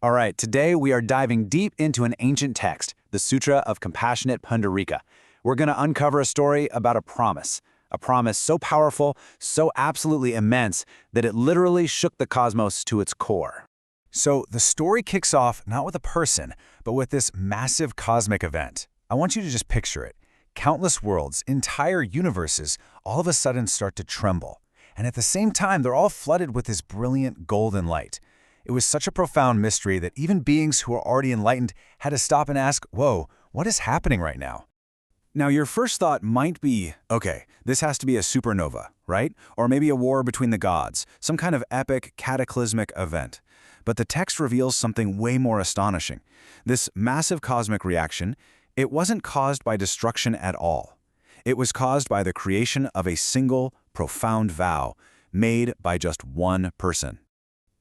All right, today we are diving deep into an ancient text, the Sutra of Compassionate Pundarika. We're going to uncover a story about a promise so powerful, so absolutely immense, that it literally shook the cosmos to its core. So the story kicks off not with a person, but with this massive cosmic event. I want you to just picture it. Countless worlds, entire universes, all of a sudden start to tremble. And at the same time, they're all flooded with this brilliant golden light. It was such a profound mystery that even beings who are already enlightened had to stop and ask, whoa, what is happening right now? Now, your first thought might be, okay, this has to be a supernova, right? Or maybe a war between the gods, some kind of epic, cataclysmic event. But the text reveals something way more astonishing. This massive cosmic reaction, it wasn't caused by destruction at all. It was caused by the creation of a single, profound vow made by just one person.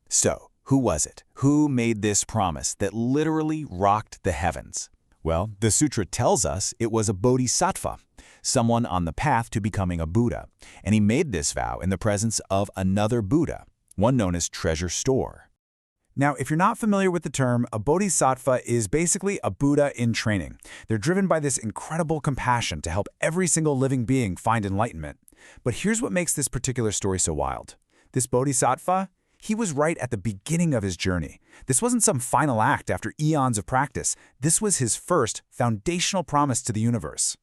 So, who was it? Who made this promise that literally rocked the heavens? Well, the sutra tells us it was a bodhisattva, someone on the path to becoming a Buddha, and he made this vow in the presence of another Buddha, one known as Treasure Store. Now, if you're not familiar with the term, a bodhisattva is basically a Buddha in training. They're driven by this incredible compassion to help every single living being find enlightenment. But here's what makes this particular story so wild. This bodhisattva, he was right at the beginning of his journey. This wasn't some final act after eons of practice. This was his first foundational promise to the universe.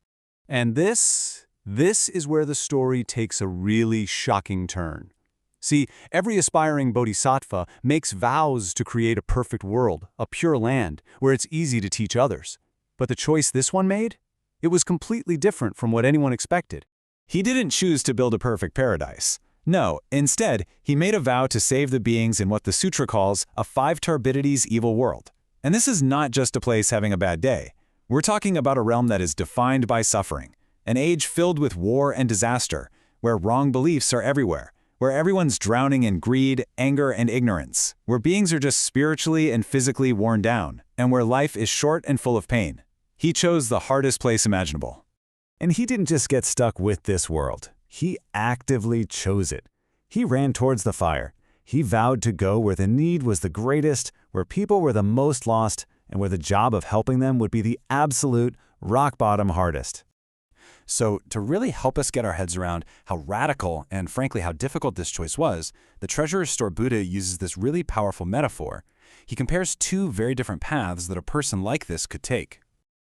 And this is where the story takes a really shocking turn. See, every aspiring bodhisattva makes vows to create a perfect world, a pure land, where it's easy to teach others. But the choice this one made? It was completely different from what anyone expected. He didn't choose to build a perfect paradise. No, instead, he made a vow to save the beings in what the sutra calls a five turbidities evil world. And this is not just a place having a bad day. We're talking about a realm that is defined by suffering, an age filled with war and disaster, where wrong beliefs are everywhere, where everyone's drowning in greed, anger, and ignorance, where beings are just spiritually and physically worn down, and where life is short and full of pain. He chose the hardest place imaginable. And he didn't just get stuck with this world. He actively chose it. He ran towards the fire. He vowed to go where the need was the greatest, where people were the most lost, and where the job of helping them would be the absolute rock-bottom hardest. So, to really help us get our heads around how radical and frankly how difficult this choice was, the Treasure Store Buddha uses this really powerful metaphor. He compares two very different paths that a person like this could take.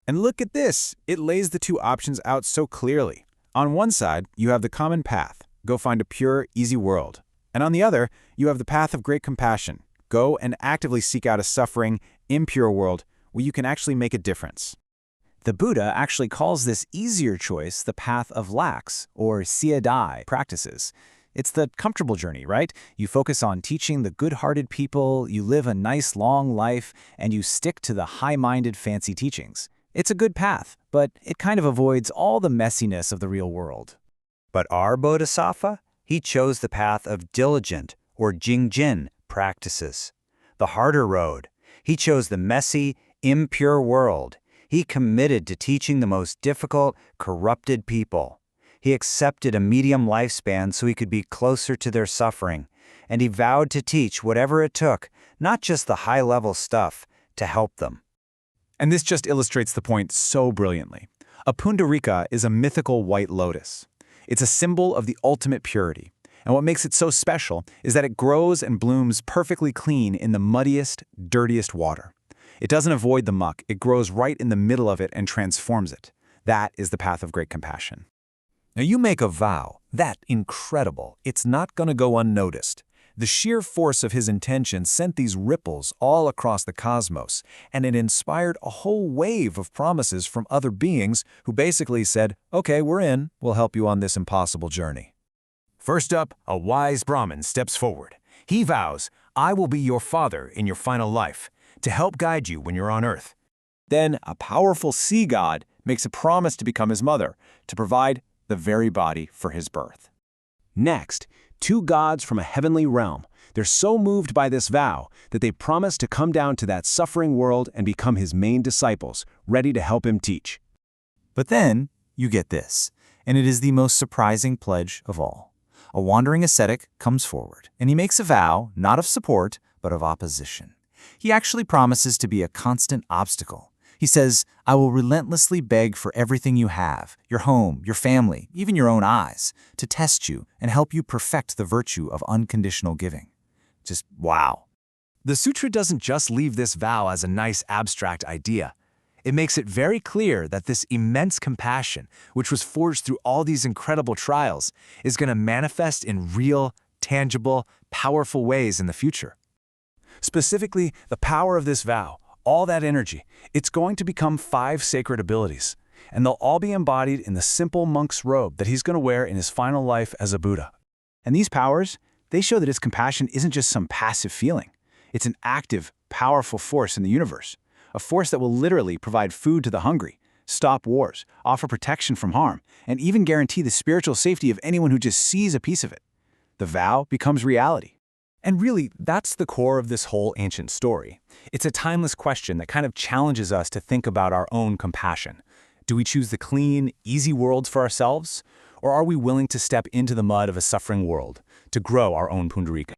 And look at this! It lays the two options out so clearly. On one side, you have the common path, go find a pure, easy world. And on the other, you have the path of great compassion, go and actively seek out a suffering, impure world where you can actually make a difference. The Buddha actually calls this easier choice the path of lax, or siadai, practices. It's the comfortable journey, right? You focus on teaching the good-hearted people, you live a nice long life, and you stick to the high-minded fancy teachings. It's a good path, but it kind of avoids all the messiness of the real world. But our Bodhisattva, he chose the path of diligent, or Jingjin, practices. The harder road. He chose the messy, impure world. He committed to teaching the most difficult, corrupted people. He accepted a medium lifespan so he could be closer to their suffering. And he vowed to teach whatever it took, not just the high-level stuff, to help them. And this just illustrates the point so brilliantly. A pundarika is a mythical white lotus. It's a symbol of the ultimate purity. And what makes it so special is that it grows and blooms perfectly clean in the muddiest, dirtiest water. It doesn't avoid the muck. It grows right in the middle of it and transforms it. That is the path of great compassion. Now you make a vow. That incredible. It's not going to go unnoticed. The sheer force of his intention sent these ripples all across the cosmos, and it inspired a whole wave of promises from other beings who basically said, okay, we're in, we'll help you on this impossible journey. First up, a wise Brahmin steps forward. He vows, I will be your father in your final life, to help guide you when you're on earth. Then a powerful sea god makes a promise to become his mother, to provide the very body for his birth. Next, two gods from a heavenly realm. They're so moved by this vow that they promise to come down to that suffering world and become his main disciples, ready to help him teach. But then you get this, and it is the most surprising pledge of all. A wandering ascetic comes forward, and he makes a vow not of support, but of opposition. He actually promises to be a constant obstacle. He says, "I will relentlessly beg for everything you have, your home, your family, even your own eyes, to test you and help you perfect the virtue of unconditional giving." Just wow. The sutra doesn't just leave this vow as a nice abstract idea. It makes it very clear that this immense compassion, which was forged through all these incredible trials, is going to manifest in real, tangible, powerful ways in the future. Specifically, the power of this vow, all that energy, it's going to become 5 sacred abilities, and they'll all be embodied in the simple monk's robe that he's going to wear in his final life as a Buddha. And these powers, they show that his compassion isn't just some passive feeling. It's an active, powerful force in the universe, a force that will literally provide food to the hungry, stop wars, offer protection from harm, and even guarantee the spiritual safety of anyone who just sees a piece of it. The vow becomes reality. And really, that's the core of this whole ancient story. It's a timeless question that kind of challenges us to think about our own compassion. Do we choose the clean, easy worlds for ourselves? Or are we willing to step into the mud of a suffering world to grow our own Pundarika?